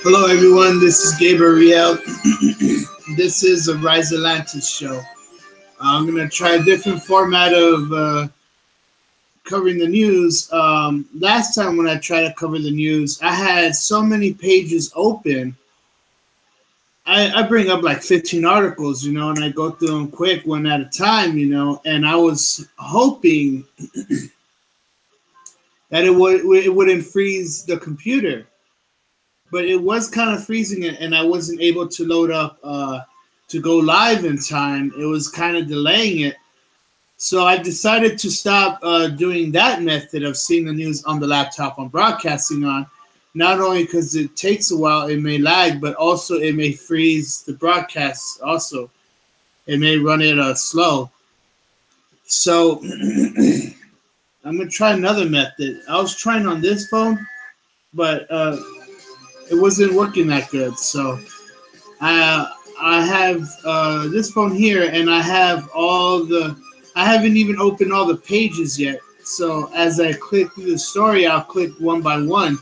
Hello, everyone. This is Gabriel. This is a Rise Atlantis show. I'm going to try a different format of covering the news. Last time when I tried to cover the news, I had so many pages open. I bring up like 15 articles, and I go through them quick, one at a time, and I was hoping that it wouldn't freeze the computer. But it was kind of freezing it, and I wasn't able to load up to go live in time. It was kind of delaying it. So I decided to stop doing that method of seeing the news on the laptop I'm broadcasting on, not only because it takes a while, it may lag, but also it may freeze the broadcast also. It may run it slow. So I'm going to try another method. I was trying on this phone, but it wasn't working that good. So I have this phone here, and I have I haven't even opened all the pages yet. So as I click through the story, I'll click one by one.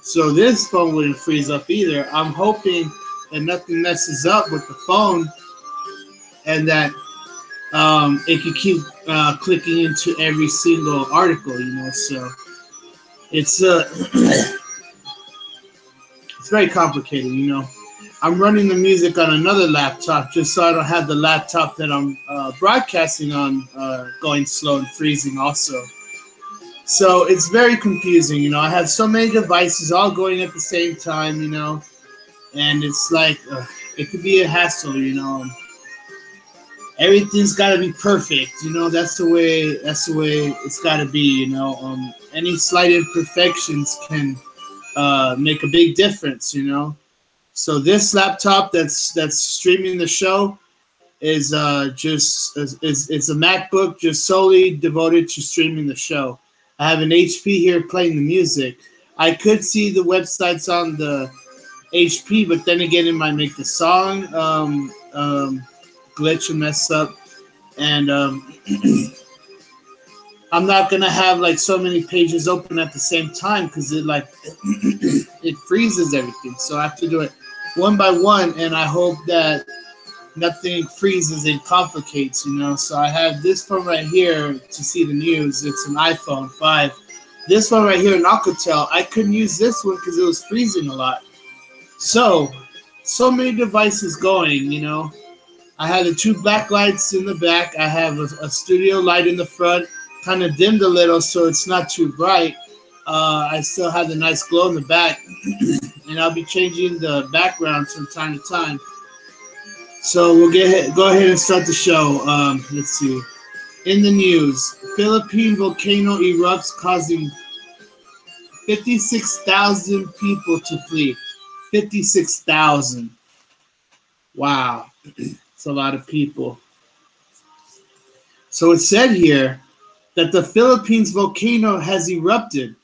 So this phone wouldn't freeze up either. I'm hoping that nothing messes up with the phone, and that it can keep clicking into every single article, So it's it's very complicated, I'm running the music on another laptop just so I don't have the laptop that I'm broadcasting on going slow and freezing also. So it's very confusing, I have so many devices all going at the same time, and it's like it could be a hassle, Everything's got to be perfect, That's the way it's got to be, Any slight imperfections can make a big difference, So this laptop that's streaming the show is it's a MacBook just solely devoted to streaming the show. I have an HP here playing the music. I could see the websites on the HP, but then again, it might make the song glitch and mess up. And I'm not gonna have like so many pages open at the same time because it it freezes everything. So I have to do it one by one, and I hope that nothing freezes and complicates, So I have this phone right here to see the news. It's an iPhone 5. This one right here, an Alcatel, I couldn't use this one because it was freezing a lot. So many devices going, I have the two black lights in the back. I have a studio light in the front, kind of dimmed a little so it's not too bright. I still have the nice glow in the back, and I'll be changing the background from time to time. So we'll go ahead and start the show. Let's see. In the news, Philippine volcano erupts, causing 56,000 people to flee. 56,000. Wow. It's a lot of people. So it said here that the Philippines volcano has erupted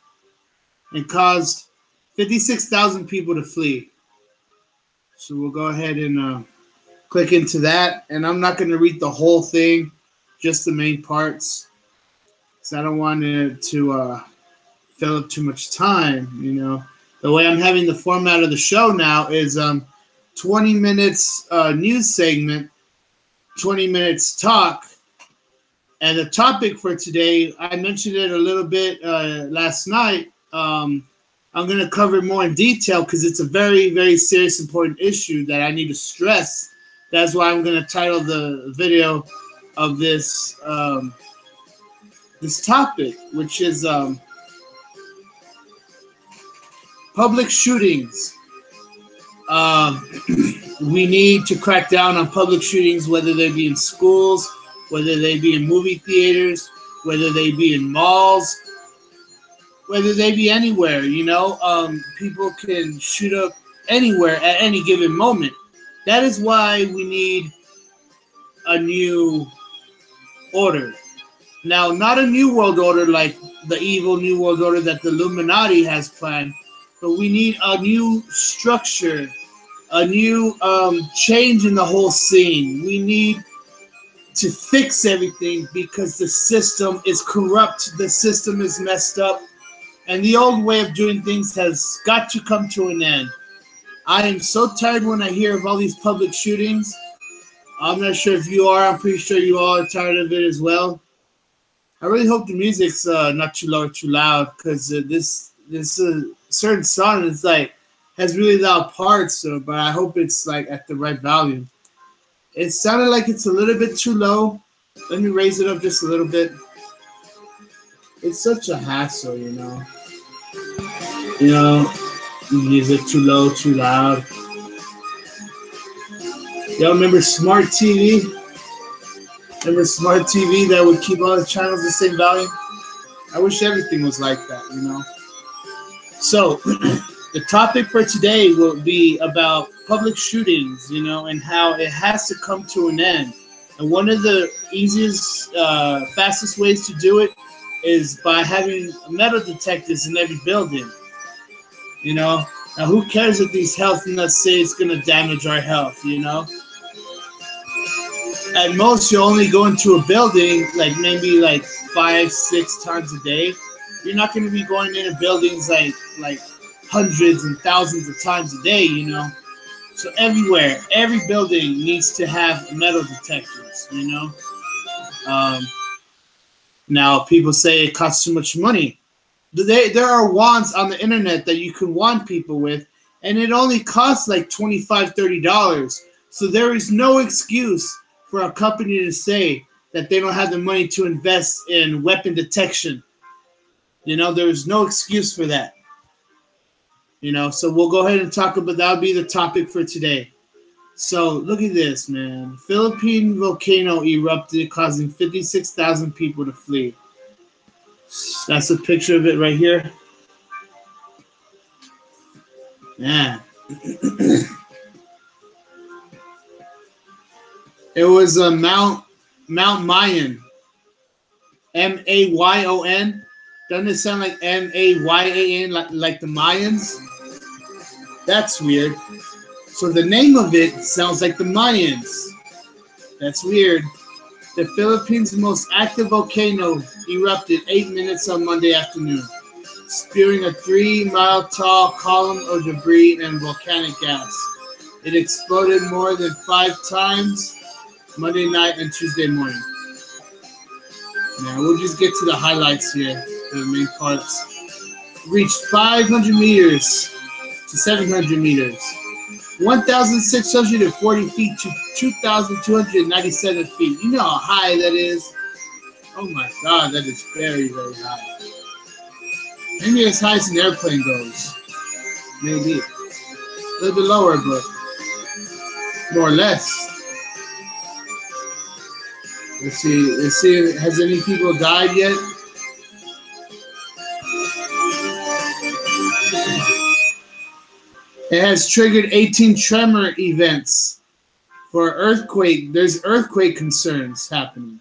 and caused 56,000 people to flee. So we'll go ahead and click into that. And I'm not going to read the whole thing, just the main parts, because I don't want it to fill up too much time, The way I'm having the format of the show now is 20 minutes news segment, 20 minutes talk. And the topic for today, I mentioned it a little bit last night. I'm going to cover it more in detail because it's a very, very serious, important issue that I need to stress. That's why I'm going to title the video of this this topic, which is public shootings. We need to crack down on public shootings, whether they be in schools, whether they be in movie theaters, whether they be in malls, whether they be anywhere, people can shoot up anywhere at any given moment. That is why we need a new order. Now, not a new world order like the evil new world order that the Illuminati has planned, but we need a new structure, a new change in the whole scene. We need to fix everything because the system is corrupt, the system is messed up, and the old way of doing things has got to come to an end. I am so tired when I hear of all these public shootings. I'm not sure if you are. I'm pretty sure you all are tired of it as well. I really hope the music's not too low or too loud, because this certain song is like has really loud parts. So, but I hope it's like at the right volume. It sounded like it's a little bit too low. Let me raise it up just a little bit. It's such a hassle, you know. You know, music too low, too loud. Y'all remember smart TV? Remember smart TV that would keep all the channels the same volume? I wish everything was like that, you know. So, the topic for today will be about public shootings, you know, and how it has to come to an end. And one of the easiest, fastest ways to do it is by having metal detectors in every building. You know, now who cares if these health nuts say it's going to damage our health, you know? At most, you only go into a building like maybe like 5-6 times a day. You're not going to be going into buildings like hundreds and thousands of times a day, you know? So everywhere, every building needs to have metal detectors, you know? Now, people say it costs too much money. There are wands on the internet that you can wand people with, and it only costs like $25, $30. So there is no excuse for a company to say that they don't have the money to invest in weapon detection. You know, there's no excuse for that. You know, so we'll go ahead and talk about that'll be the topic for today. So look at this, man. Philippine volcano erupted, causing 56,000 people to flee. That's a picture of it right here. Man. It was a Mount Mayon. Mayon. Doesn't it sound like Mayan, like the Mayans? That's weird. So the name of it sounds like the Mayans. That's weird. The Philippines' most active volcano erupted 8 minutes on Monday afternoon, spewing a 3-mile-tall column of debris and volcanic gas. It exploded more than 5 times Monday night and Tuesday morning. Now we'll just get to the highlights here, the main parts. Reached 500 meters to 700 meters, 1,640 feet to 2,297 feet. You know how high that is? Oh my God, that is very, very high. Maybe as high as an airplane goes. Maybe. A little bit lower, but more or less. Let's see, has any people died yet? It has triggered 18 tremor events for earthquake. There's earthquake concerns happening.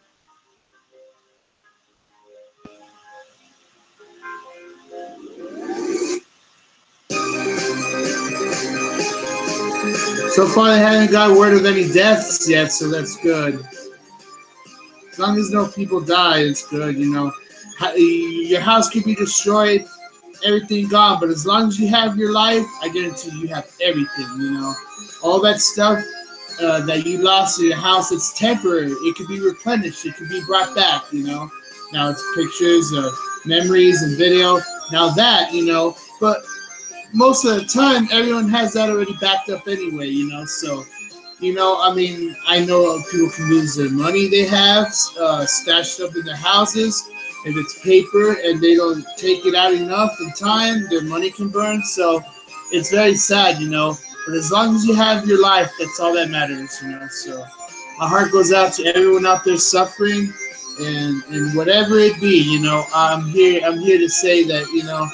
So far, they haven't got word of any deaths yet, so that's good. As long as no people die, it's good, you know. Your house could be destroyed, everything gone, but as long as you have your life, I guarantee you have everything, you know. All that stuff that you lost in your house, it's temporary. It could be replenished. It could be brought back, you know. Now it's pictures of memories and video. Now that, you know, but most of the time, everyone has that already backed up anyway, you know, so... You know, I mean, I know people can lose their money they have stashed up in their houses. If it's paper and they don't take it out enough in time, their money can burn. So it's very sad, you know. But as long as you have your life, that's all that matters, you know. So my heart goes out to everyone out there suffering, and whatever it be, you know. I'm here to say that, you know,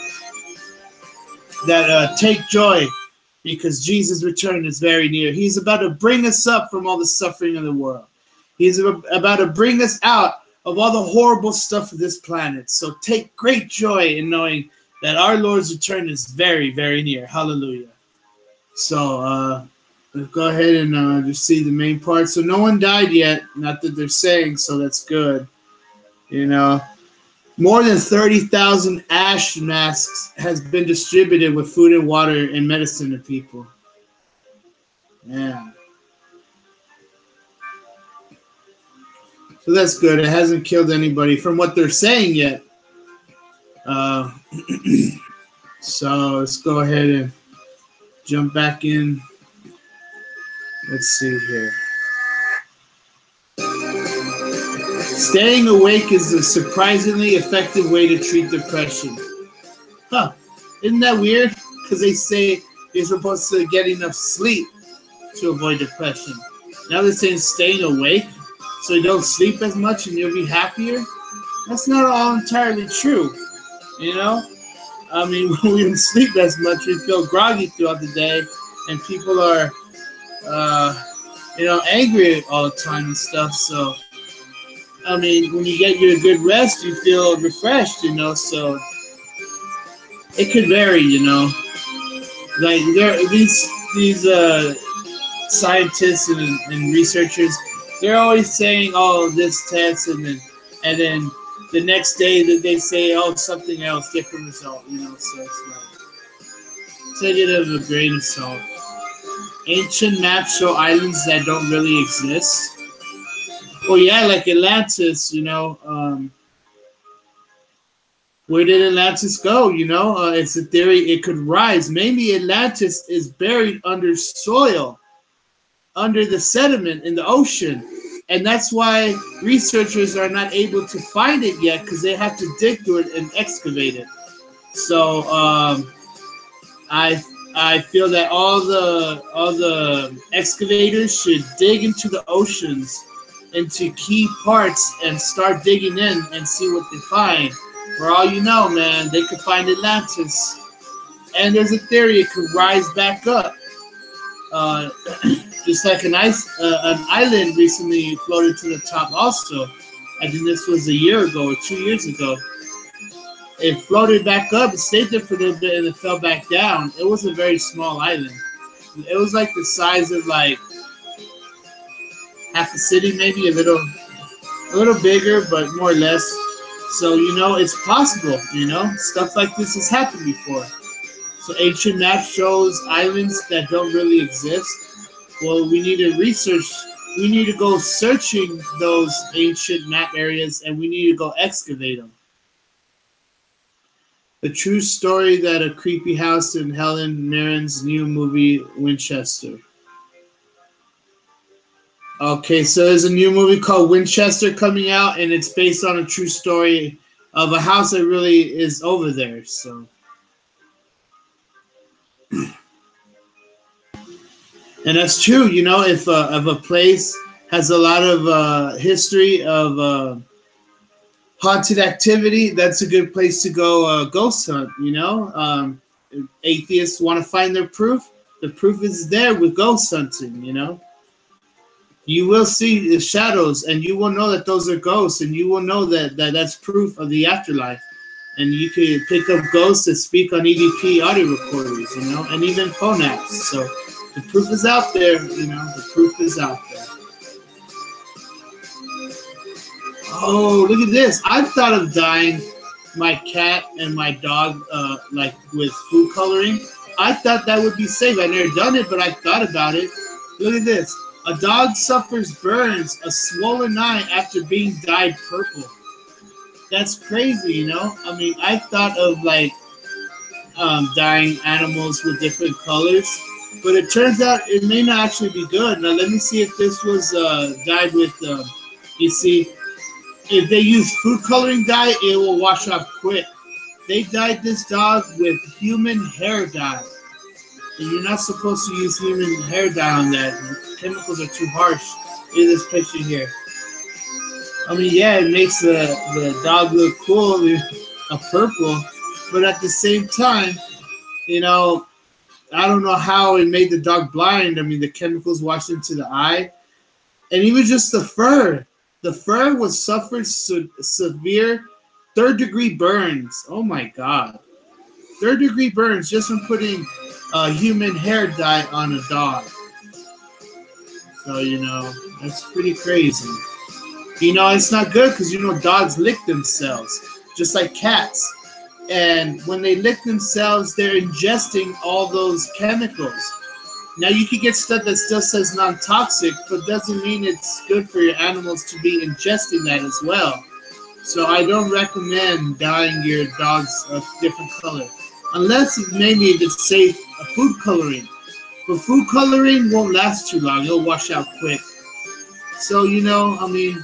that take joy, because Jesus' return is very near. He's about to bring us up from all the suffering of the world. He's about to bring us out of all the horrible stuff of this planet. So take great joy in knowing that our Lord's return is very, very near. Hallelujah. So let's go ahead and just see the main part. So no one died yet. Not that they're saying, so that's good. You know. More than 30,000 ash masks has been distributed with food and water and medicine to people. Yeah. So that's good. It hasn't killed anybody from what they're saying yet. Uh, so let's go ahead and jump back in. Let's see here. Staying awake is a surprisingly effective way to treat depression. Huh. Isn't that weird? Because they say you're supposed to get enough sleep to avoid depression. Now they're saying staying awake so you don't sleep as much and you'll be happier. That's not all entirely true. You know? I mean, when we don't sleep as much, we feel groggy throughout the day, and people are, angry all the time and stuff. So, I mean, when you get your good rest, you feel refreshed, so it could vary, Like, these scientists and researchers, they're always saying, "Oh, this test," and then the next day that they say, "Oh, something else, different result," So it's like, take it as a grain of salt. Ancient maps show islands that don't really exist. Well, yeah, like Atlantis, where did Atlantis go? It's a theory it could rise. Maybe Atlantis is buried under soil, under the sediment in the ocean. And that's why researchers are not able to find it yet, because they have to dig through it and excavate it. So I feel that all the excavators should dig into the oceans, into key parts, and start digging in and see what they find. For all you know, man, they could find Atlantis, and there's a theory it could rise back up. Just like an island recently floated to the top. Also, I think this was a year ago or 2 years ago. It floated back up, it stayed there for a little bit, and it fell back down. It was a very small island. It was like the size of like half a city, maybe a little bigger, but more or less. So it's possible. Stuff like this has happened before. So ancient map shows islands that don't really exist. Well, we need to research. We need to go searching those ancient map areas, and we need to go excavate them. The true story that a creepy house in Helen Mirren's new movie Winchester. Okay, so there's a new movie called Winchester coming out, and it's based on a true story of a house that really is over there. So, and that's true. If a place has a lot of history of haunted activity, that's a good place to go ghost hunt. Atheists want to find their proof. The proof is there with ghost hunting. You will see the shadows, and you will know that those are ghosts, and you will know that that's proof of the afterlife. And you can pick up ghosts that speak on EVP audio recorders, and even phone apps. So the proof is out there, the proof is out there. Oh, look at this. I've thought of dyeing my cat and my dog like with food coloring. I thought that would be safe. I've never done it, but I thought about it. Look at this. A dog suffers burns, a swollen eye after being dyed purple. That's crazy, I mean, I thought of like dyeing animals with different colors, but it turns out it may not actually be good. Now, let me see if this was dyed with, you see, if they use food coloring dye, it will wash off quick. They dyed this dog with human hair dye. And you're not supposed to use human hair dye on that. The chemicals are too harsh. Look at this picture here. I mean, yeah, it makes the dog look cool, a purple, but at the same time, I don't know how it made the dog blind. I mean, the chemicals washed into the eye, and even just the fur. The fur was suffered severe third-degree burns. Oh my God, third-degree burns just from putting human hair dye on a dog. So that's pretty crazy. It's not good because dogs lick themselves just like cats. And when they lick themselves, they're ingesting all those chemicals. Now you can get stuff that still says non-toxic, but doesn't mean it's good for your animals to be ingesting that as well. So I don't recommend dyeing your dogs a different color, unless maybe if it's safe food coloring. But food coloring won't last too long; it'll wash out quick. So I mean,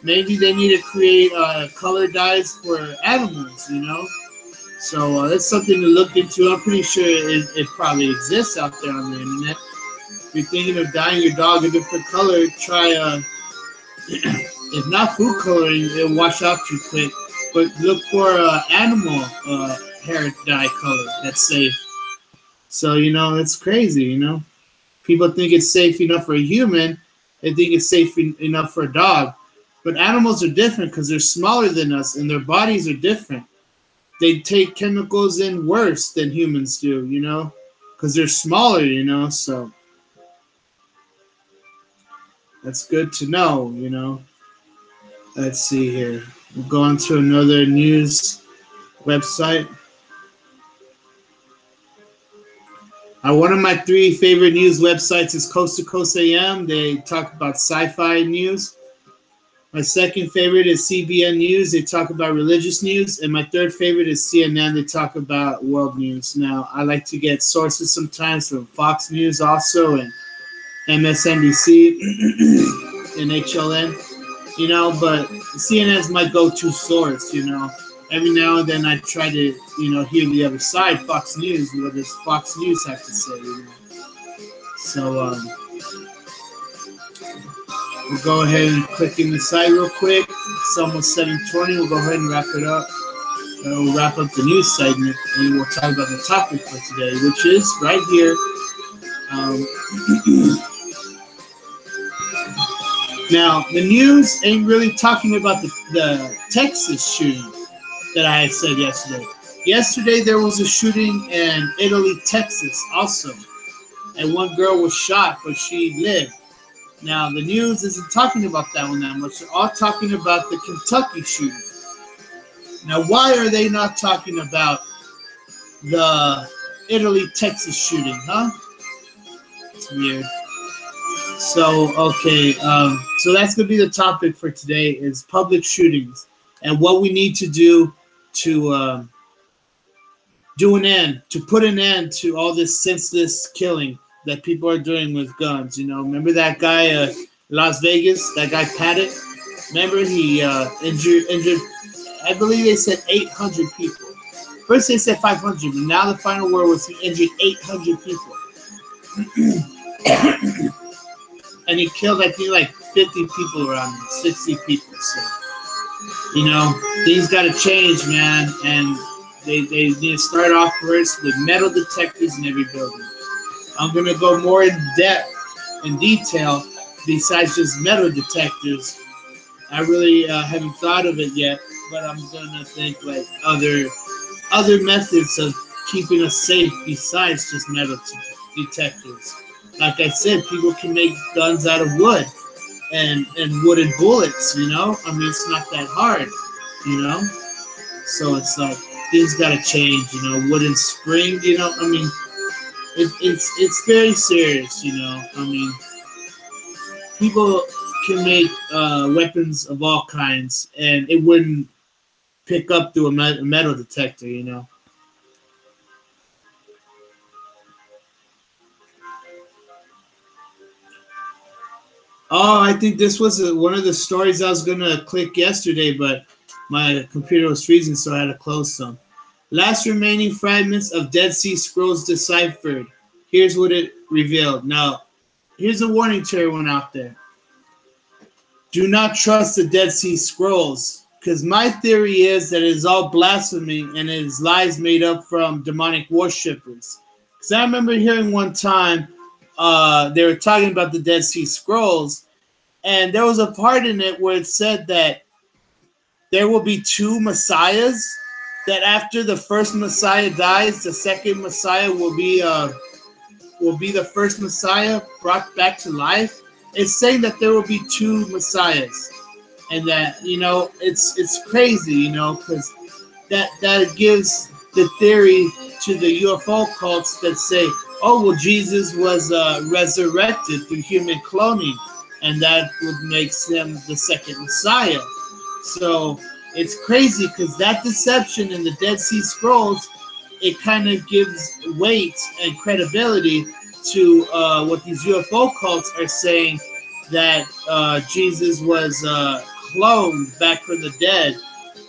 maybe they need to create color dyes for animals. So that's something to look into. I'm pretty sure it probably exists out there on the internet. If you're thinking of dyeing your dog a different color, try if not food coloring, it'll wash out too quick. But look for animal hair dye color that's safe. So it's crazy. People think it's safe enough for a human. They think it's safe enough for a dog. But animals are different because they're smaller than us and their bodies are different. They take chemicals in worse than humans do, because they're smaller, so that's good to know. Let's see here. We'll go on to another news website. One of my 3 favorite news websites is Coast to Coast AM. They talk about sci-fi news. My second favorite is CBN News. They talk about religious news. And my third favorite is CNN. They talk about world news. Now, I like to get sources sometimes from Fox News also and MSNBC and HLN, but CNN is my go-to source, Every now and then I try to, hear the other side, Fox News, what does Fox News have to say, So, we'll go ahead and click in the site real quick. It's almost 7:20. We'll go ahead and wrap it up. We'll wrap up the news segment, and we'll talk about the topic for today, which is right here. Now, the news ain't really talking about the Texas shooting that I had said yesterday. Yesterday, there was a shooting in Italy, Texas, also. And one girl was shot, but she lived. Now, the news isn't talking about that one that much. They're all talking about the Kentucky shooting. Now, why are they not talking about the Italy, Texas shooting, huh? It's weird. So, okay, so that's going to be the topic for today is public shootings and what we need to do to put an end to all this senseless killing that people are doing with guns. Remember that guy, Las Vegas, that guy Paddock? Remember he injured, I believe they said 800 people. First they said 500, but now the final word was he injured 800 people. And he killed, I think, like 50 people around him, 60 people. So, things got to change, man. And they need to start off first with metal detectors in every building. I'm going to go more in depth, in detail, besides just metal detectors. I really haven't thought of it yet, but I'm going to think like other methods of keeping us safe besides just metal detectors. Like I said, people can make guns out of wood and wooden bullets, I mean, it's not that hard, So it's like, things got to change, wooden spring, I mean, it's very serious, I mean, people can make weapons of all kinds, and it wouldn't pick up through a metal detector, Oh, I think this was one of the stories I was going to click yesterday, but my computer was freezing, so I had to close some. Last remaining fragments of Dead Sea Scrolls deciphered. Here's what it revealed. Now, here's a warning to everyone out there. Do not trust the Dead Sea Scrolls, because my theory is that it is all blasphemy and it is lies made up from demonic worshippers. Because I remember hearing one time they were talking about the Dead Sea Scrolls, and there was a part in it where it said that there will be 2 messiahs, that after the first messiah dies, the second messiah will be the first messiah brought back to life. It's saying that there will be 2 messiahs, and that it's crazy, because that gives the theory to the U.f.o cults that say, oh, well, Jesus was resurrected through human cloning, and that would make him the second Messiah. So it's crazy because that deception in the Dead Sea Scrolls, it kind of gives weight and credibility to what these UFO cults are saying, that Jesus was cloned back from the dead,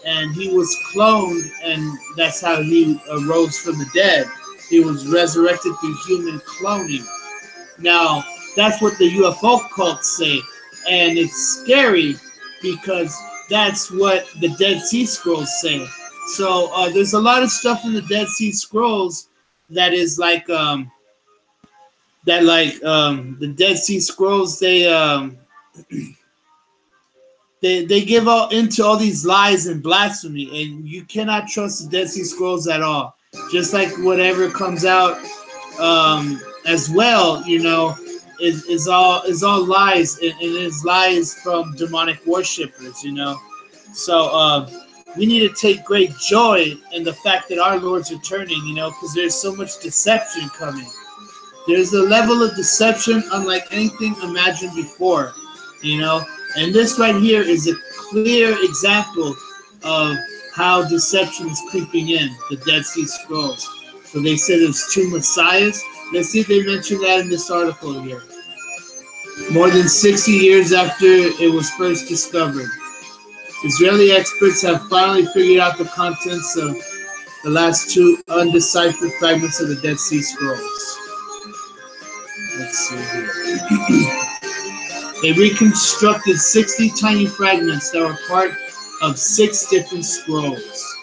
and he was cloned, and that's how he arose from the dead. He was resurrected through human cloning. Now, that's what the UFO cults say, and it's scary because that's what the Dead Sea Scrolls say. So there's a lot of stuff in the Dead Sea Scrolls that is like the Dead Sea Scrolls, they give all into all these lies and blasphemy, and you cannot trust the Dead Sea Scrolls at all. Just like whatever comes out as well, you know, is all lies, and is lies from demonic worshippers, you know. So we need to take great joy in the fact that our Lord's returning, you know, because there's so much deception coming. There's a level of deception unlike anything imagined before, you know. And this right here is a clear example of how deception is creeping in the Dead Sea Scrolls. So they said there's two messiahs. Let's see if they mention that in this article here. More than 60 years after it was first discovered, Israeli experts have finally figured out the contents of the last two undeciphered fragments of the Dead Sea Scrolls. Let's see here. They reconstructed 60 tiny fragments that were part of 6 different scrolls.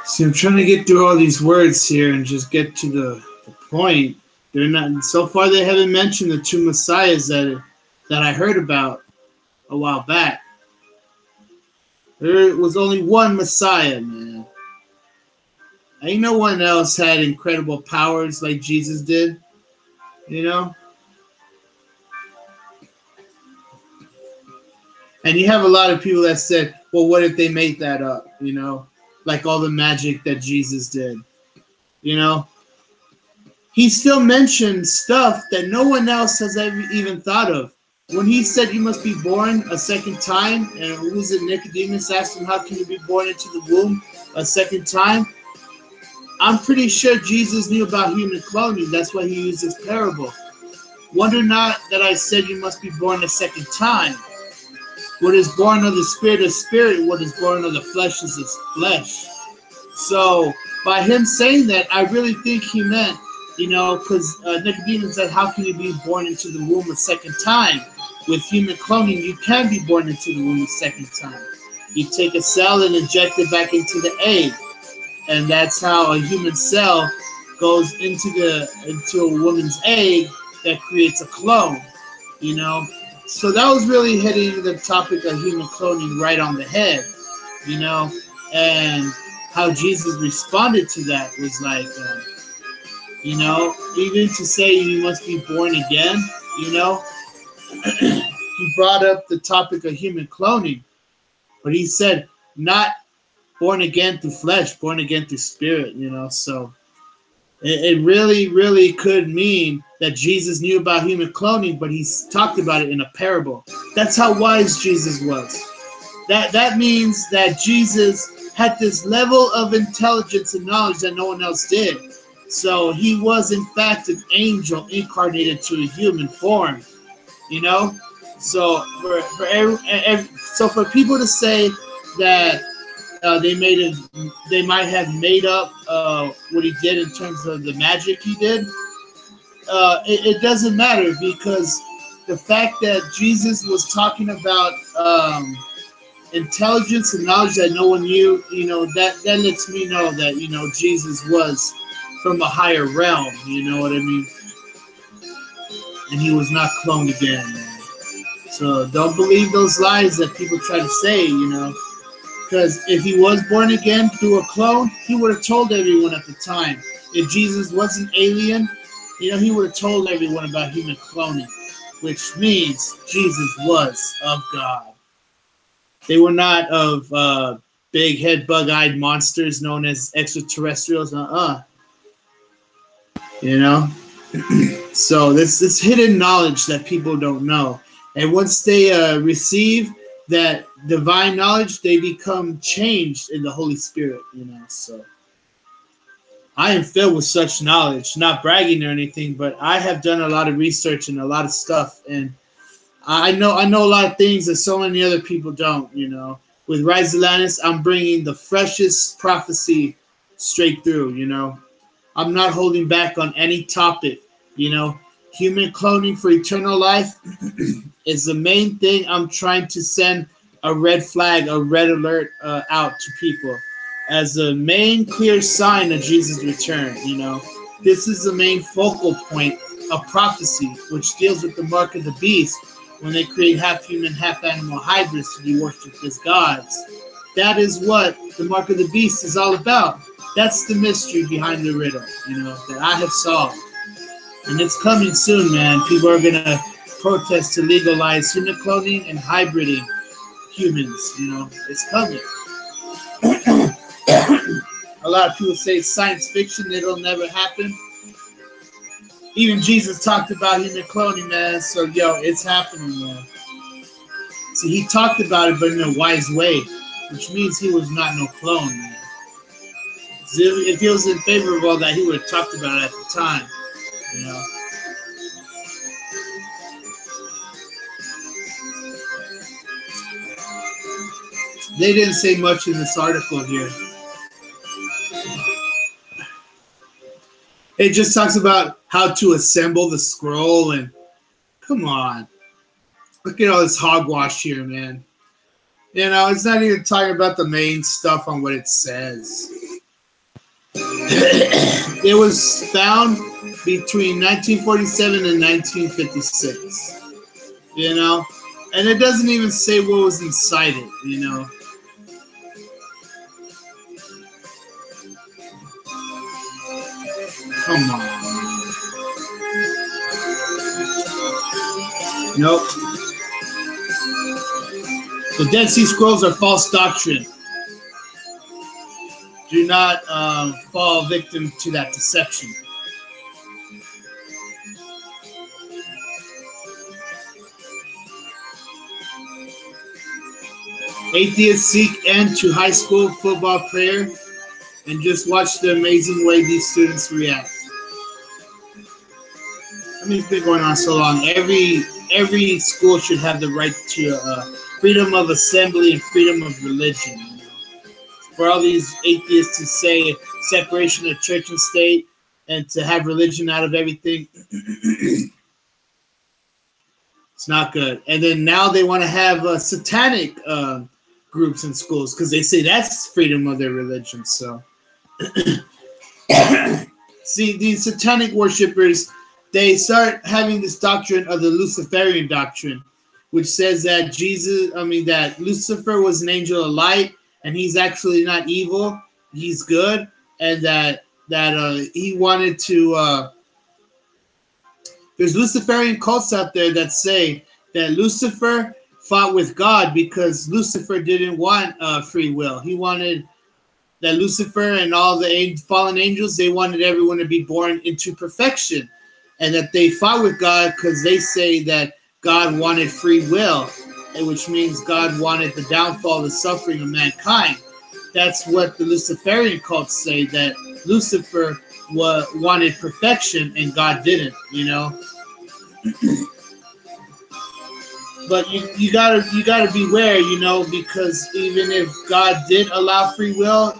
See, I'm trying to get through all these words here and just get to the point. They're not, so far they haven't mentioned the two messiahs that I heard about a while back. There was only one messiah, man. Ain't no one else had incredible powers like Jesus did, you know? And you have a lot of people that said, well, what if they made that up, you know? Like all the magic that Jesus did, you know? He still mentioned stuff that no one else has ever even thought of. When he said you must be born a second time, and who was it, Nicodemus asked him, how can you be born into the womb a second time? I'm pretty sure Jesus knew about human cloning. That's why he used this parable. Wonder not that I said you must be born a second time. What is born of the spirit is spirit. What is born of the flesh is flesh. So by him saying that, I really think he meant, you know, because Nicodemus said, how can you be born into the womb a second time? With human cloning, you can be born into the womb a second time. You take a cell and inject it back into the egg. And that's how a human cell goes into a woman's egg that creates a clone, you know. So that was really hitting the topic of human cloning right on the head, you know. And how Jesus responded to that was like, you know, even to say you must be born again, you know. He brought up the topic of human cloning, but he said not born again through flesh, born again through spirit, you know. So it really, really could mean that Jesus knew about human cloning, but he talked about it in a parable. That's how wise Jesus was. That means that Jesus had this level of intelligence and knowledge that no one else did. So he was, in fact, an angel incarnated to a human form, you know. So for people to say that they might have made up what he did in terms of the magic he did, it doesn't matter, because the fact that Jesus was talking about intelligence and knowledge that no one knew, you know, that lets me know that, you know, Jesus was from a higher realm, you know what I mean? And he was not cloned again, man. So don't believe those lies that people try to say, you know, because if he was born again through a clone, he would have told everyone at the time. If Jesus was an alien, he would have told everyone about human cloning, which means Jesus was of God. They were not of big head bug-eyed monsters known as extraterrestrials. You know? So this hidden knowledge that people don't know. And once they receive that divine knowledge, they become changed in the Holy Spirit, So I am filled with such knowledge, not bragging or anything, but I have done a lot of research and a lot of stuff, and I know a lot of things that so many other people don't, With Rise Atlantis, I'm bringing the freshest prophecy straight through, I'm not holding back on any topic, Human cloning for eternal life is the main thing. I'm trying to send a red flag, a red alert out to people as a main clear sign of Jesus' return, This is the main focal point of prophecy, which deals with the mark of the beast when they create half human, half animal hybrids to be worshipped as gods. That is what the mark of the beast is all about. That's the mystery behind the riddle, that I have solved. And it's coming soon, man. People are going to protest to legalize human cloning and hybriding humans, It's coming. A lot of people say it's science fiction. It'll never happen. Even Jesus talked about human cloning, man. So, it's happening, man. See, he talked about it, but in a wise way, which means he was not no clone, man. So if he was in favor of all that, he would have talked about it at the time, They didn't say much in this article here. It just talks about how to assemble the scroll, and come on. Look at all this hogwash here, man. It's not even talking about the main stuff on what it says. It was found between 1947 and 1956. And it doesn't even say what was inside it, Come on. Nope. The Dead Sea Scrolls are false doctrine. Do not fall victim to that deception. Atheists seek end to high school football prayer and just watch the amazing way these students react. I mean, it's been going on so long. Every school should have the right to freedom of assembly and freedom of religion. For all these atheists to say separation of church and state and to have religion out of everything, it's not good. And then now they want to have satanic groups in schools because they say that's freedom of their religion. So, see, these satanic worshippers, they start having this doctrine of the Luciferian doctrine, which says that that Lucifer was an angel of light, and he's actually not evil, he's good, and that he wanted to. There's Luciferian cults out there that say that Lucifer fought with God because Lucifer didn't want free will. He wanted that Lucifer and all the fallen angels, they wanted everyone to be born into perfection, and that they fought with God because they say that God wanted free will, which means God wanted the downfall, the suffering of mankind. That's what the Luciferian cults say, that Lucifer wanted perfection and God didn't, But you gotta beware, because even if God did allow free will,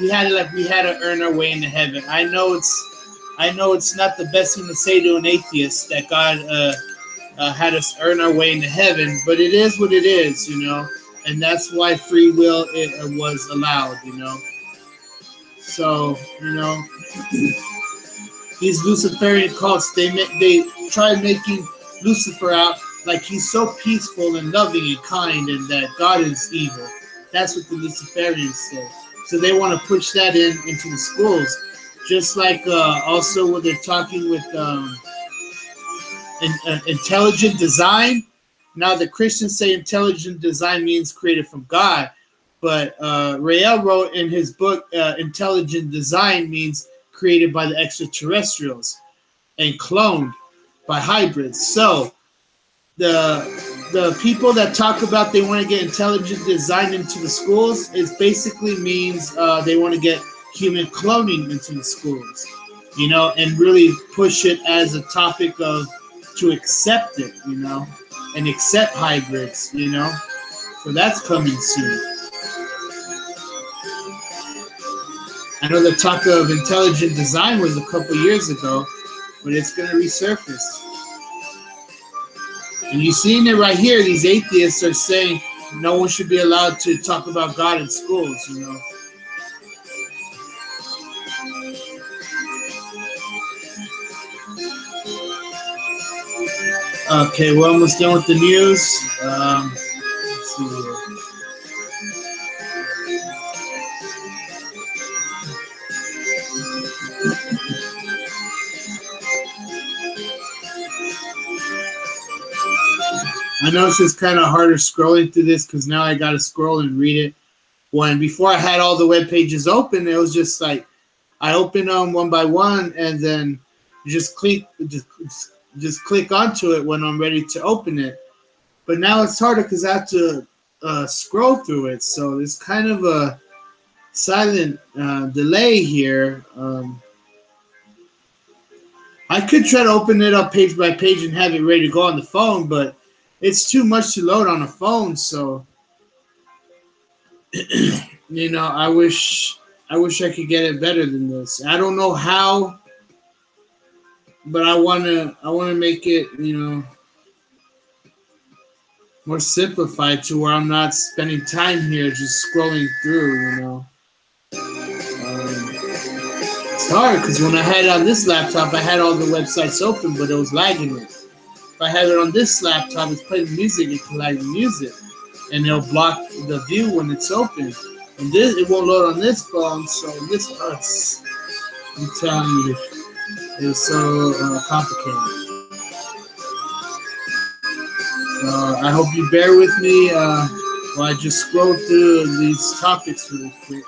we had to earn our way into heaven. I know it's not the best thing to say to an atheist that God had us earn our way into heaven, but it is what it is, and that's why free will was allowed, So, these Luciferian cults, they try making Lucifer out like he's so peaceful and loving and kind, and that God is evil. That's what the Luciferians say. So they want to push that into the schools. Just like also when they're talking with intelligent design. Now the Christians say intelligent design means created from God, but Rael wrote in his book, intelligent design means created by the extraterrestrials and cloned by hybrids. So the people that talk about they want to get intelligent design into the schools is basically means they want to get human cloning into the schools, you know, and really push it as a topic of to accept it, you know, and accept hybrids, you know. So that's coming soon. I know the talk of intelligent design was a couple years ago, but it's going to resurface. And you're seeing it right here. These atheists are saying no one should be allowed to talk about God in schools, you know. Okay, we're almost done with the news. Let's see here. I know it's just kind of harder scrolling through this because now I got to scroll and read it. When before I had all the web pages open, it was just like I open them one by one, and then you just click onto it when I'm ready to open it. But now it's harder because I have to scroll through it, so it's kind of a silent delay here. I could try to open it up page by page and have it ready to go on the phone, but it's too much to load on a phone. So, you know, I wish I could get it better than this. I don't know how, but I wanna make it, you know, more simplified to where I'm not spending time here just scrolling through, you know. It's hard because when I had it on this laptop, I had all the websites open, but it was lagging it. If I have it on this laptop, it's playing music, it can lag the music, and it'll block the view when it's open. And this, it won't load on this phone, so this hurts. I'm telling you, it's so complicated. I hope you bear with me while I just scroll through these topics really quick.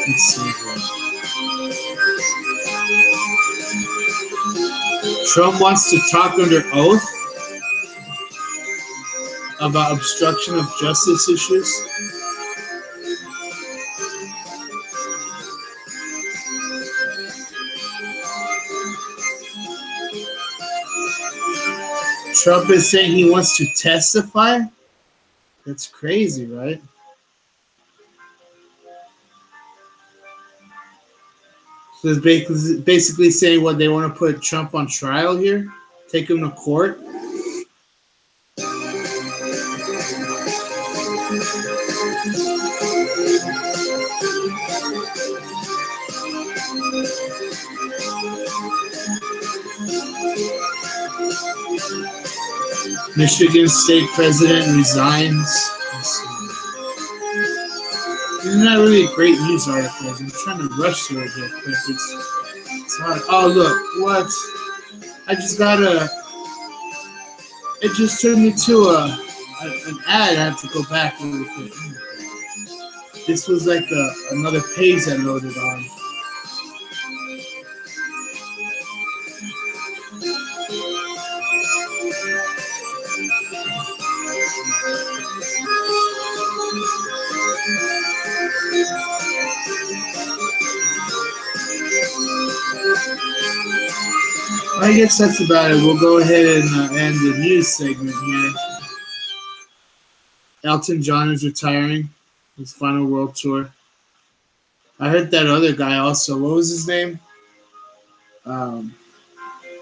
Let's see here. Trump wants to talk under oath about obstruction of justice issues. Trump is saying he wants to testify? That's crazy, right? So it's basically saying what they want to put Trump on trial here, take him to court. Michigan state president resigns. These are not really great news articles. I'm trying to rush through it real quick. It's hard. Oh, look. What? I just got it just took me to an ad. I have to go back really quick. This was like another page I loaded on. I guess that's about it. We'll go ahead and end the news segment here. Elton John is retiring his final world tour. I heard that other guy also. What was his name?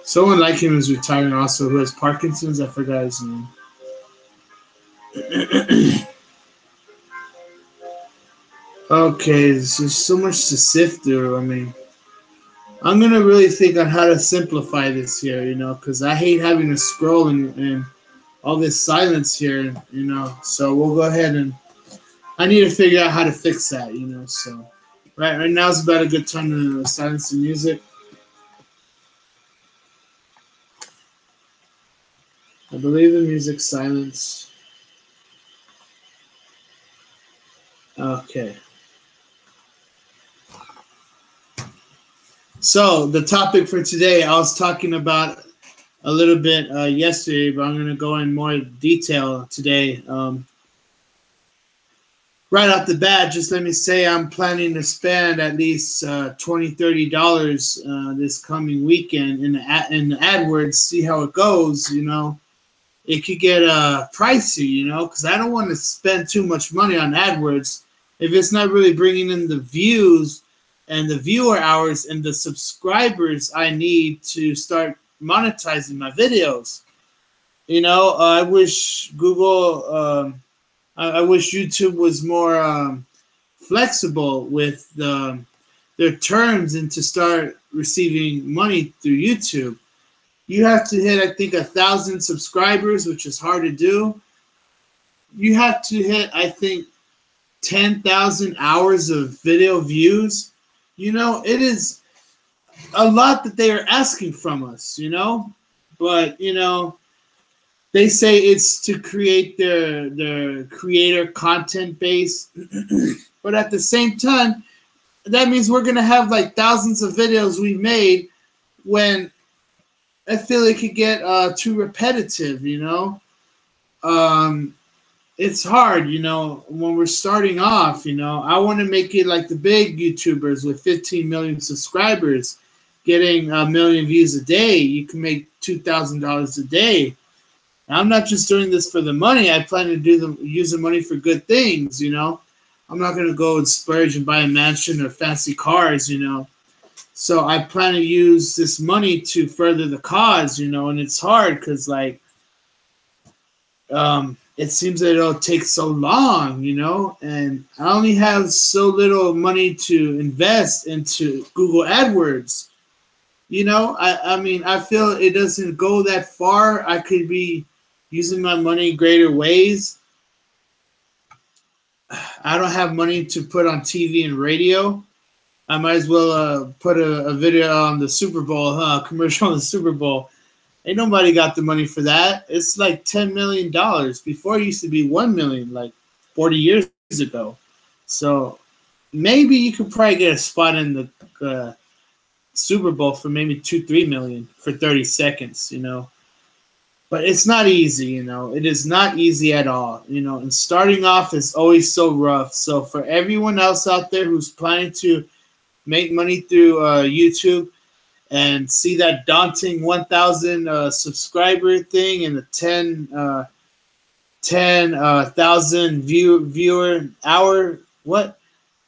Someone like him is retiring also who has Parkinson's. I forgot his name. Okay, there's just so much to sift through. I mean, I'm going to really think on how to simplify this here, you know, because I hate having to scroll and all this silence here, you know. So we'll go ahead and I need to figure out how to fix that, you know. So right now is about a good time to silence the music. I believe the music's silenced. Okay. So the topic for today, I was talking about a little bit yesterday, but I'm going to go in more detail today. Right off the bat, just let me say I'm planning to spend at least $20, $30 this coming weekend in the AdWords. See how it goes. You know, it could get pricey. You know, because I don't want to spend too much money on AdWords if it's not really bringing in the views and the viewer hours and the subscribers I need to start monetizing my videos. You know, I wish Google. I wish YouTube was more flexible with their terms and to start receiving money through YouTube. You have to hit, I think, 1,000 subscribers, which is hard to do. You have to hit, I think, 10,000 hours of video views. You know, it is a lot that they are asking from us, you know? But, you know, they say it's to create their creator content base. But at the same time, that means we're going to have like thousands of videos we made when I feel it could get too repetitive, you know? It's hard, you know, when we're starting off, you know. I want to make it like the big YouTubers with 15 million subscribers getting a million views a day. You can make $2,000 a day. I'm not just doing this for the money. I plan to use the money for good things, you know. I'm not going to go and splurge and buy a mansion or fancy cars, you know. So I plan to use this money to further the cause, you know. And it's hard because, like, it seems that it'll take so long, you know. And I only have so little money to invest into Google AdWords. You know, I mean, I feel it doesn't go that far. I could be using my money greater ways. I don't have money to put on TV and radio. I might as well put a video on the Super Bowl, commercial on the Super Bowl. Ain't nobody got the money for that. It's like $10 million. Before it used to be 1 million, like 40 years ago. So maybe you could probably get a spot in the Super Bowl for maybe 2-3 million for 30 seconds, you know. But it's not easy, you know. It is not easy at all, you know. And starting off is always so rough. So for everyone else out there who's planning to make money through YouTube and see that daunting 1,000 subscriber thing and the 10,000 viewer hour, what?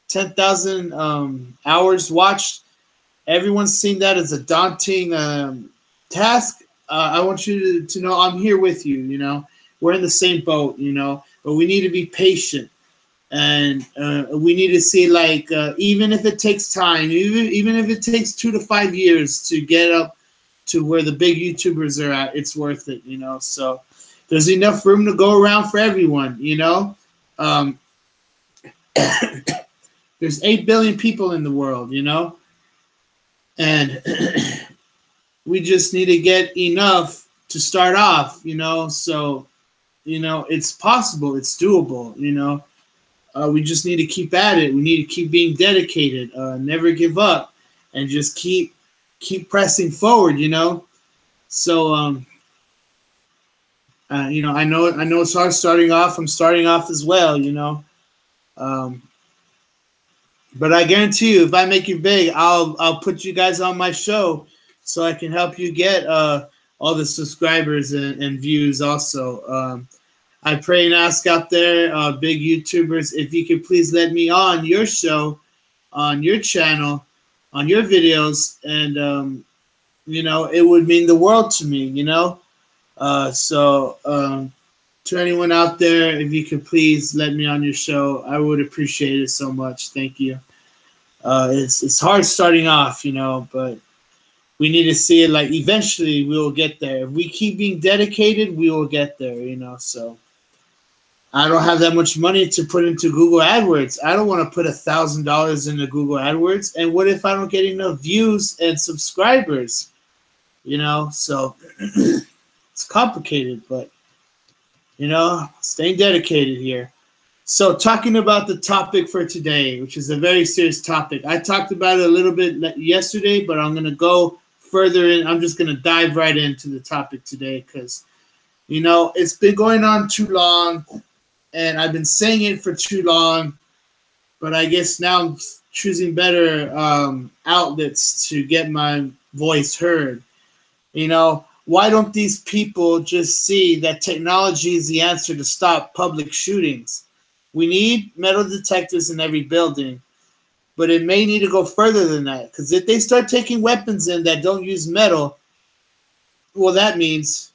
10,000 hours watched. Everyone's seen that as a daunting task. I want you to know I'm here with you, you know. We're in the same boat, you know. But we need to be patient. And we need to see, like, even if it takes time, even if it takes 2 to 5 years to get up to where the big YouTubers are at, it's worth it, you know. So there's enough room to go around for everyone, you know. There's 8 billion people in the world, you know. And we just need to get enough to start off, you know. So, you know, it's possible. It's doable, you know. We just need to keep at it. We need to keep being dedicated, never give up, and just keep pressing forward, you know. So, you know, I know it's hard starting off. I'm starting off as well, you know. But I guarantee you, if I make you big, I'll put you guys on my show so I can help you get all the subscribers and views also. I pray and ask out there, big YouTubers, if you could please let me on your show, on your channel, on your videos, and you know, it would mean the world to me, you know. So to anyone out there, if you could please let me on your show, I would appreciate it so much. Thank you. It's hard starting off, you know, but We need to see it like eventually we will get there. If we keep being dedicated, we will get there, you know. So I don't have that much money to put into Google AdWords. I don't want to put $1,000 into Google AdWords. And what if I don't get enough views and subscribers? You know, so it's complicated, but you know, staying dedicated here. So talking about the topic for today, which is a very serious topic. I talked about it a little bit yesterday, but I'm going to go further in. I'm just going to dive right into the topic today because, you know, it's been going on too long and I've been saying it for too long, but I guess now I'm choosing better outlets to get my voice heard. You know, why don't these people just see that technology is the answer to stop public shootings? We need metal detectors in every building, but it may need to go further than that. Because if they start taking weapons in that don't use metal, well, that means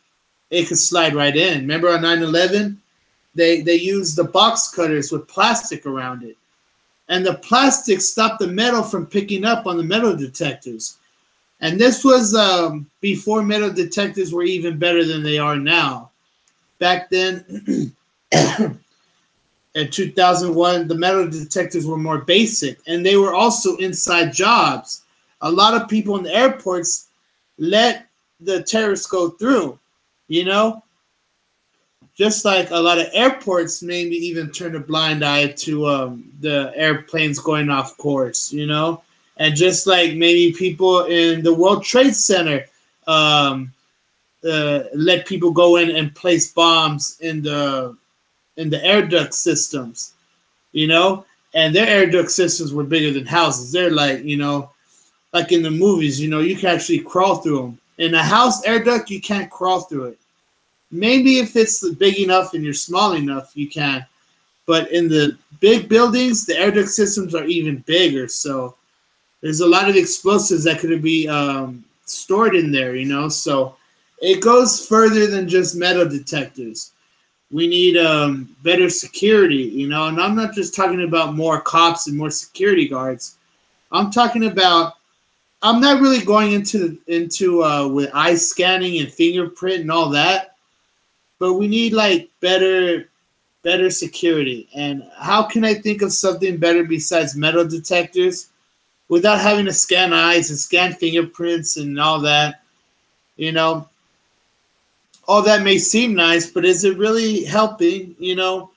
it could slide right in. Remember on 9/11, they used the box cutters with plastic around it. And the plastic stopped the metal from picking up on the metal detectors. And this was before metal detectors were even better than they are now. Back then, in 2001, the metal detectors were more basic, and they were also inside jobs. A lot of people in the airports let the terrorists go through, you know? Just like a lot of airports maybe even turn a blind eye to the airplanes going off course, you know? And just like maybe people in the World Trade Center let people go in and place bombs in the air duct systems, you know? And their air duct systems were bigger than houses. They're like, you know, like in the movies, you know, you can actually crawl through them. In a house air duct, you can't crawl through it. Maybe if it's big enough and you're small enough, you can. But in the big buildings, the air duct systems are even bigger. So there's a lot of explosives that could be stored in there, you know. So it goes further than just metal detectors. We need better security, you know. And I'm not just talking about more cops and more security guards. I'm talking about. I'm not really going into with eye scanning and fingerprint and all that. But we need like better security. And how can I think of something better besides metal detectors without having to scan eyes and scan fingerprints and all that? You know, all that may seem nice, but is it really helping? You know,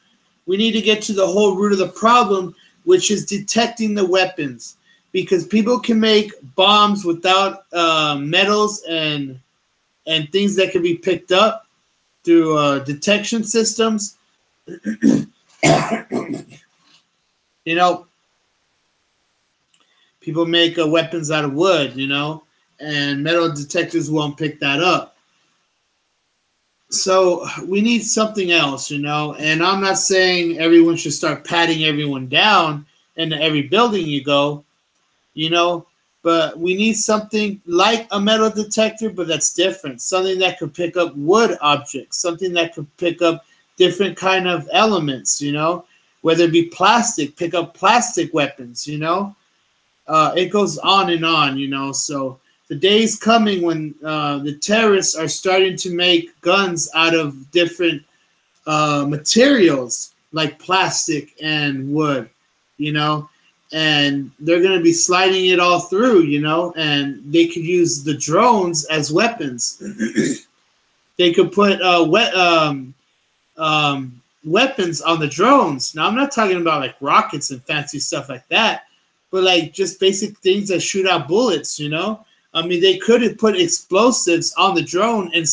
we need to get to the whole root of the problem, which is detecting the weapons, because people can make bombs without metals and things that can be picked up through detection systems. You know, people make weapons out of wood, you know, and metal detectors won't pick that up. So we need something else, you know, and I'm not saying everyone should start patting everyone down into every building you go, you know, but we need something like a metal detector, but that's different. Something that could pick up wood objects, something that could pick up different kind of elements, you know, whether it be plastic, pick up plastic weapons, you know. It goes on, you know. So the day is coming when the terrorists are starting to make guns out of different materials like plastic and wood, you know, and they're going to be sliding it all through, you know, and they could use the drones as weapons. They could put weapons on the drones. Now, I'm not talking about like rockets and fancy stuff like that, but like just basic things that shoot out bullets, you know? I mean, they could have put explosives on the drone and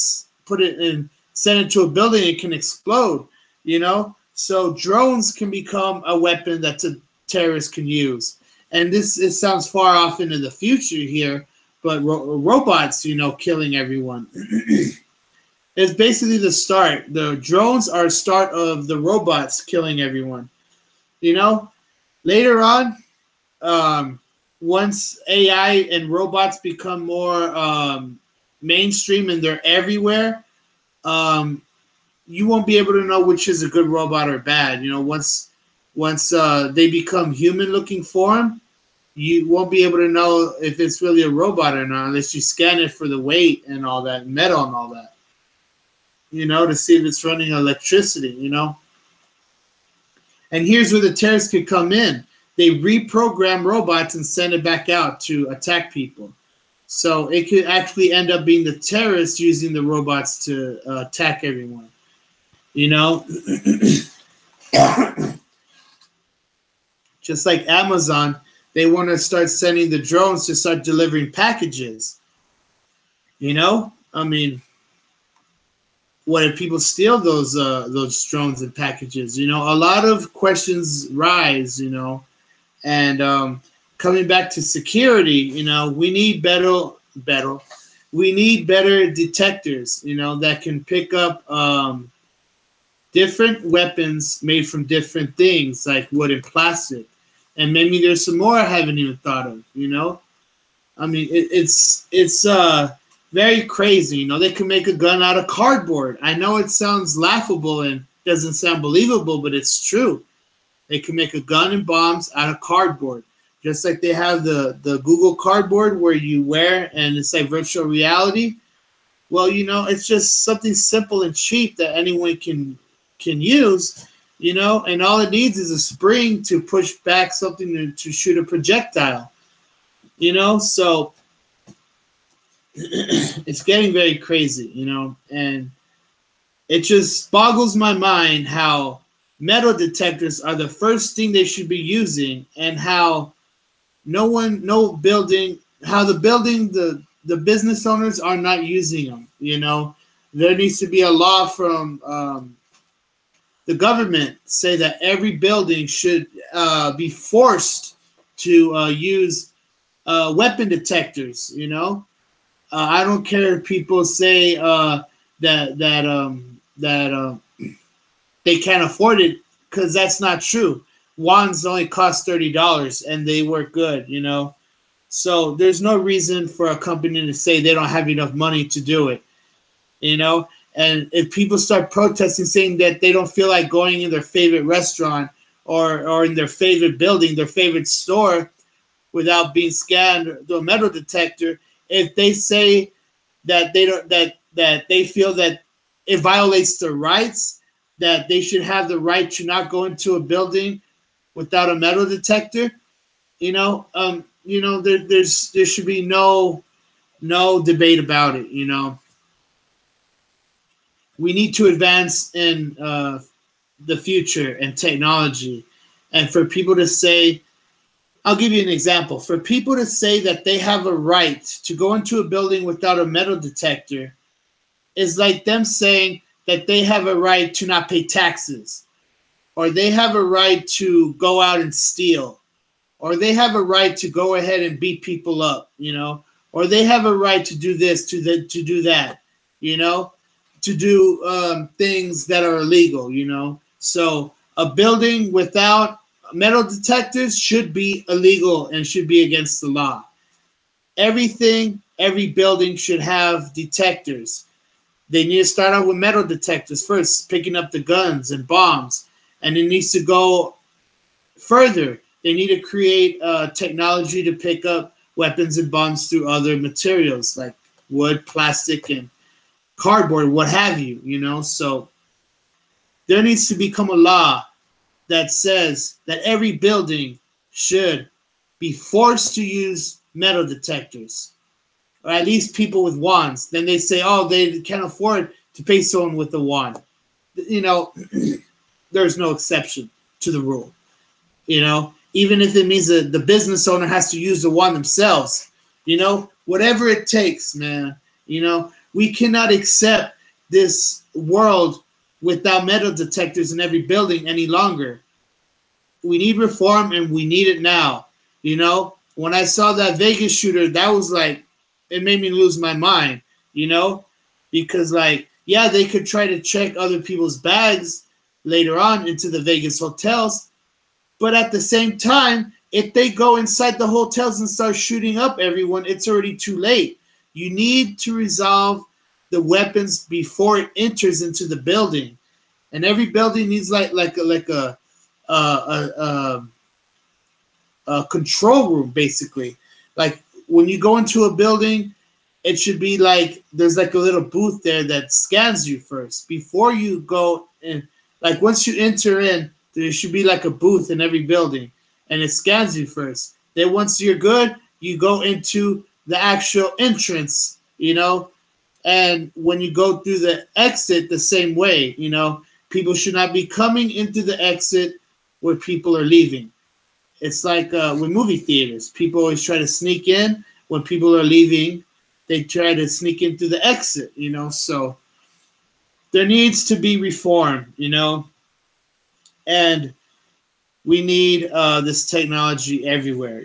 put it in, send it to a building, it can explode, you know? So drones can become a weapon that the terrorists can use. And it sounds far off into the future here, but robots, you know, killing everyone. It's basically the start. The drones are a start of the robots killing everyone. You know, later on, once AI and robots become more mainstream and they're everywhere, you won't be able to know which is a good robot or bad. You know, once they become human looking form, you won't be able to know if it's really a robot or not unless you scan it for the weight and all that, metal and all that, to see if it's running electricity. And here's where the terrorists could come in. They reprogram robots and send it back out to attack people. So it could actually end up being the terrorists using the robots to attack everyone. Just like Amazon, they want to start sending the drones to start delivering packages. I mean, what if people steal those drones and packages? A lot of questions rise. And coming back to security, we need better. We need better detectors, that can pick up different weapons made from different things, like wood and plastic. And maybe there's some more I haven't even thought of. I mean, it's very crazy. They can make a gun out of cardboard. I know it sounds laughable and doesn't sound believable, but it's true. They can make a gun and bombs out of cardboard. Just like they have the Google Cardboard where you wear and it's like virtual reality. Well, it's just something simple and cheap that anyone can use, and all it needs is a spring to push back something to shoot a projectile, so it's getting very crazy, and it just boggles my mind how metal detectors are the first thing they should be using, and how the business owners are not using them. There needs to be a law from the government say that every building should be forced to use weapon detectors. I don't care if people say that they can't afford it, because that's not true. Wands only cost $30 and they work good. So there's no reason for a company to say they don't have enough money to do it. And if people start protesting, saying that they don't feel like going in their favorite restaurant or in their favorite building, their favorite store, without being scanned through a metal detector, if they say that they don't, that they feel that it violates their rights, that they should have the right to not go into a building without a metal detector, there should be no debate about it. We need to advance in the future and technology. And for people to say, I'll give you an example. For people to say that they have a right to go into a building without a metal detector is like them saying that they have a right to not pay taxes, or they have a right to go out and steal, or they have a right to go ahead and beat people up, or they have a right to do this, to do that, to do things that are illegal, So a building without metal detectors should be illegal and should be against the law. Every building should have detectors. They need to start out with metal detectors first, picking up the guns and bombs. And it needs to go further. They need to create technology to pick up weapons and bombs through other materials like wood, plastic, and cardboard, what have you, So there needs to become a law that says that every building should be forced to use metal detectors, or at least people with wands. Then they say, oh, they can't afford to pay someone with a wand. There's no exception to the rule. Even if it means that the business owner has to use the wand themselves, whatever it takes, man. We cannot accept this world without metal detectors in every building any longer. We need reform, and we need it now. When I saw that Vegas shooter, that was like, it made me lose my mind, because they could try to check other people's bags later on into the Vegas hotels. But at the same time, if they go inside the hotels and start shooting up everyone, it's already too late. You need to resolve the weapons before it enters into the building. And every building needs like a control room, basically. Like when you go into a building, it should be like there's like a little booth there that scans you first before you go in. Like once you enter in, there should be like a booth in every building, and it scans you first. Then once you're good, you go into the actual entrance, and when you go through the exit, the same way, people should not be coming into the exit where people are leaving. It's like with movie theaters. People always try to sneak in when people are leaving. They try to sneak into the exit, So there needs to be reform, and we need this technology everywhere,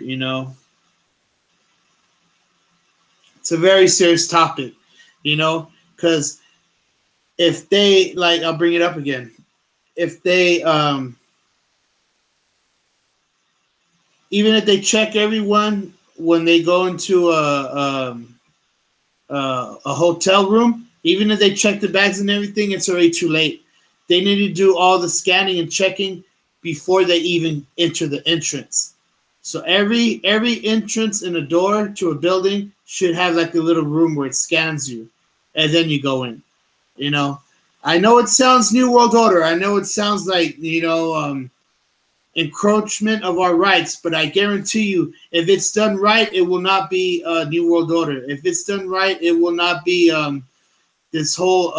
It's a very serious topic, because if they, like, I'll bring it up again. If they, even if they check everyone when they go into a hotel room, even if they check the bags and everything, it's already too late. They need to do all the scanning and checking before they even enter the entrance. So every entrance in a door to a building should have like a little room where it scans you, and then you go in. I know it sounds New World Order. I know it sounds like encroachment of our rights, but I guarantee you, if it's done right, it will not be New World Order. If it's done right, it will not be this whole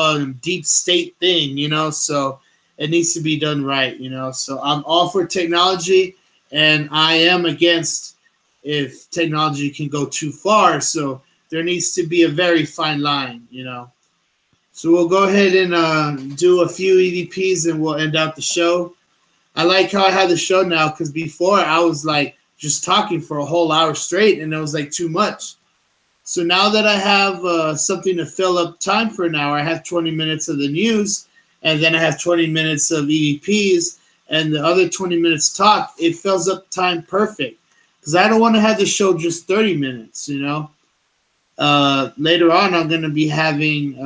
deep state thing, So it needs to be done right, So I'm all for technology, and I am against if technology can go too far. So there needs to be a very fine line, So we'll go ahead and do a few EVPs, and we'll end out the show. I like how I have the show now, because before I was like just talking for a whole hour straight, and it was like too much. So now that I have something to fill up time for an hour, I have 20 minutes of the news, and then I have 20 minutes of EVPs, and the other 20 minutes talk. It fills up time perfect, because I don't want to have the show just 30 minutes, Later on, I'm going to be having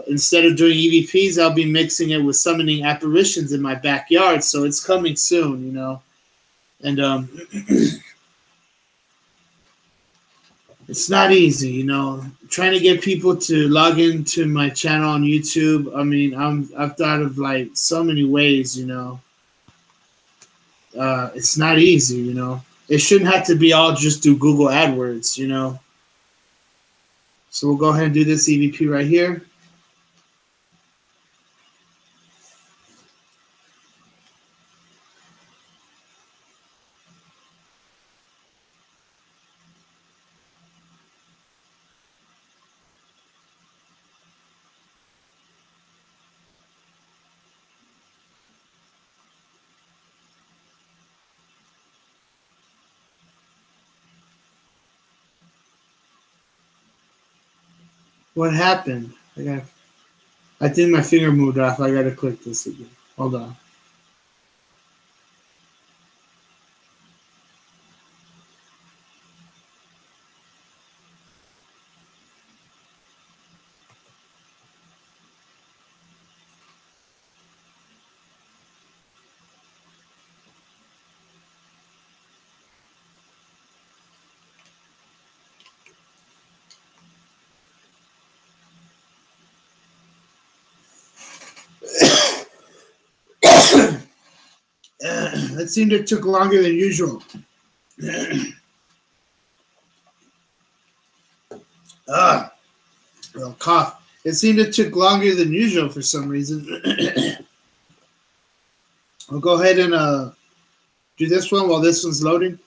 instead of doing EVPs, I'll be mixing it with summoning apparitions in my backyard. So it's coming soon, And it's not easy, Trying to get people to log into my channel on YouTube. I mean, I've thought of like so many ways, It's not easy, It shouldn't have to be all just through Google AdWords, So we'll go ahead and do this EVP right here. What happened? I think my finger moved off. I gotta click this again. Hold on. It seemed it took longer than usual. Well, cough. It seemed it took longer than usual for some reason. I'll go ahead and do this one while this one's loading.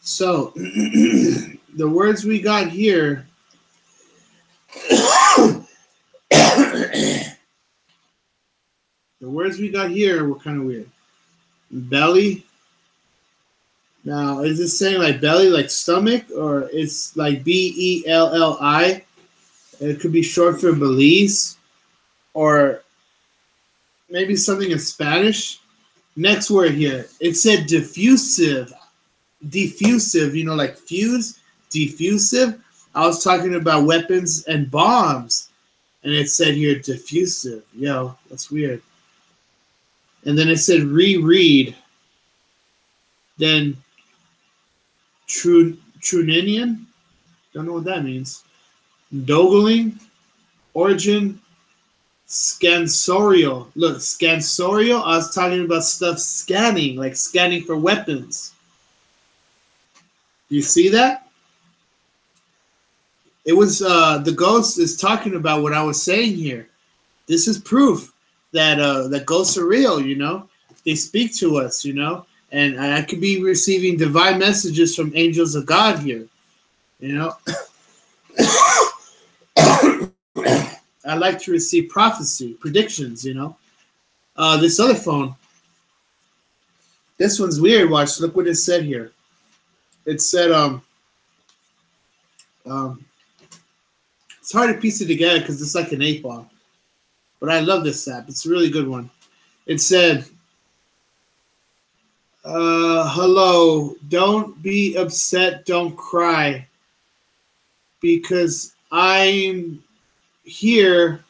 So the words we got here, the words we got here were kind of weird. Belly. Now, is it saying like belly, like stomach, or it's like Belli? It could be short for Belize, or maybe something in Spanish. Next word here, it said diffusive. Diffusive, like fuse, diffusive. I was talking about weapons and bombs, and it said here diffusive. Yo, that's weird. And then it said reread. Then truminion. Don't know what that means. Dogoling, origion, scansorial. Look, scansorial. I was talking about stuff scanning, like scanning for weapons. You see that? It was the ghost is talking about what I was saying here. This is proof that that ghosts are real. They speak to us. And I could be receiving divine messages from angels of God here. I like to receive prophecy, predictions. This other phone. This one's weird. Watch. Look what it said here. It said um it's hard to piece it together because it's like an 8-ball. But I love this app. It's a really good one. It said, hello, don't be upset, don't cry, because I'm here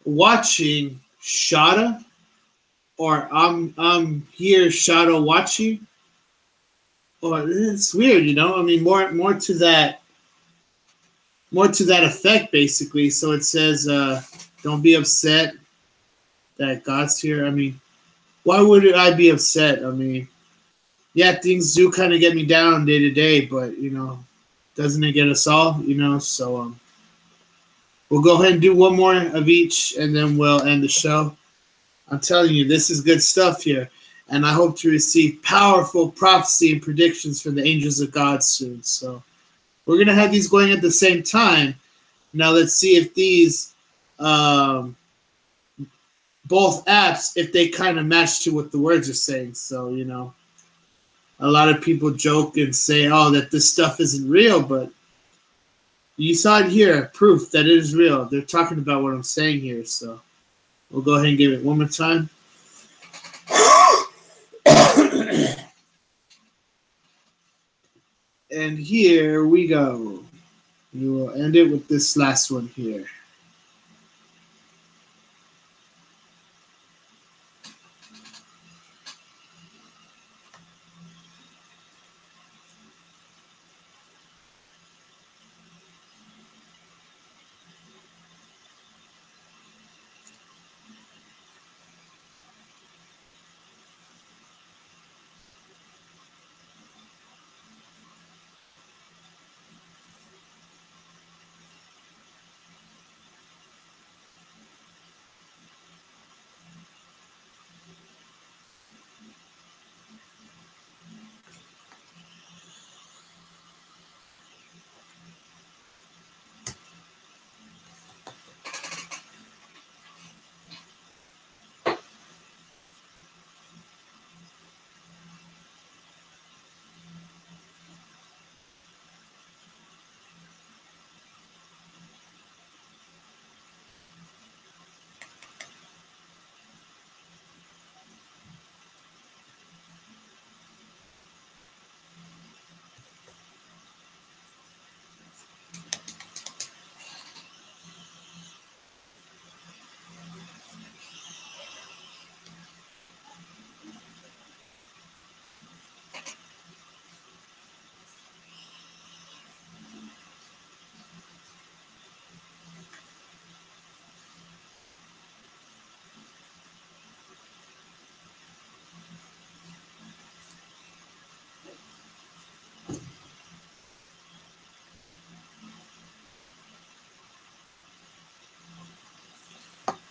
watching Shodda, or I'm here Shodda watching. Or it's weird, I mean, more to that effect, basically. So it says, don't be upset that God's here. I mean, why would I be upset? I mean, yeah, things do kind of get me down day to day, but doesn't it get us all? So we'll go ahead and do one more of each, and then we'll end the show. I'm telling you, this is good stuff here, and I hope to receive powerful prophecy and predictions from the angels of God soon. So we're gonna have these going at the same time. Now let's see if these both apps, if they kind of match to what the words are saying. So a lot of people joke and say, "Oh, that this stuff isn't real," but you saw it here, proof that it is real. They're talking about what I'm saying here, so we'll go ahead and give it one more time. And here we go. We will end it with this last one here.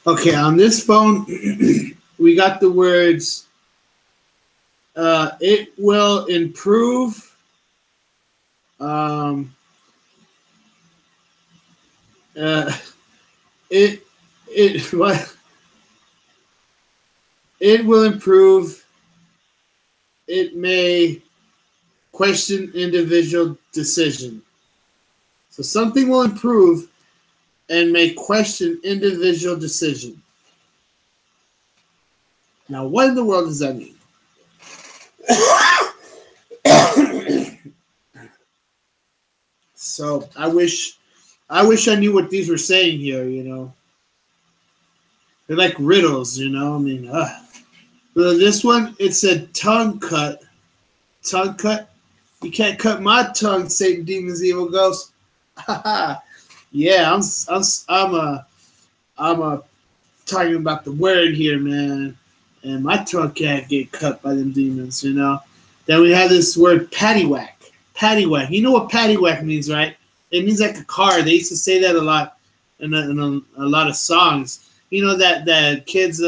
Okay, on this phone, we got the words It will improve um, uh, it it what it will improve. It may question individual decision. So something will improve and may question individual decision. Now, what in the world does that mean? So I knew what these were saying here. They're like riddles. I mean, well, this one it said tongue cut, tongue cut. You can't cut my tongue, Satan, demons, evil ghosts. Yeah, I'm talking about the word here, man. And my tongue can't get cut by them demons. Then we have this word paddywack. Paddywack. You know what paddywack means, right? It means like a car. They used to say that a lot in a lot of songs. That kids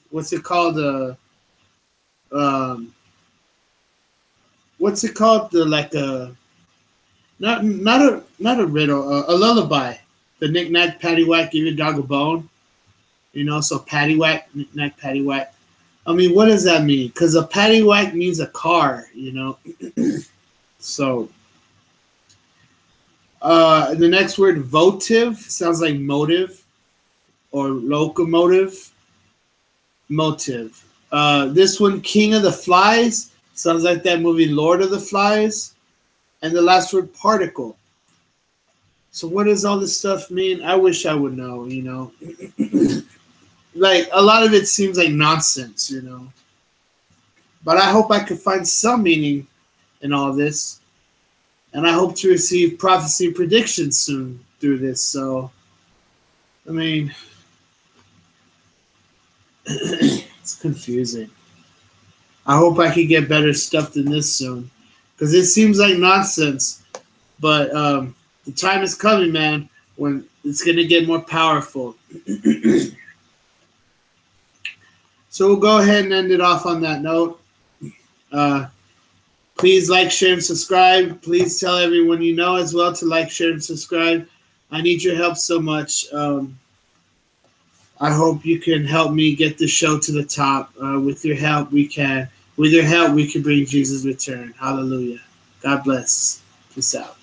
what's it called? Um, what's it called? The like a not a riddle, a lullaby. The knick knack paddywhack, give your dog a bone. So paddywhack, knick knack paddywhack. I mean, what does that mean? Because a paddywhack means a car. So the next word, votive, sounds like motive or locomotive. Motive. This one, King of the Flies, sounds like that movie Lord of the Flies. And the last word, particle. So what does all this stuff mean? I wish I would know. Like a lot of it seems like nonsense. But I hope I could find some meaning in all this. And I hope to receive prophecy predictions soon through this. So, I mean, it's confusing. I hope I can get better stuff than this soon. Because it seems like nonsense. But the time is coming, man, when it's going to get more powerful. So we'll go ahead and end it off on that note. Please like, share, and subscribe. Please tell everyone you know as well to like, share, and subscribe. I need your help so much. I hope you can help me get the show to the top. With your help, we can. With your help, we can bring Jesus' return. Hallelujah. God bless. Peace out.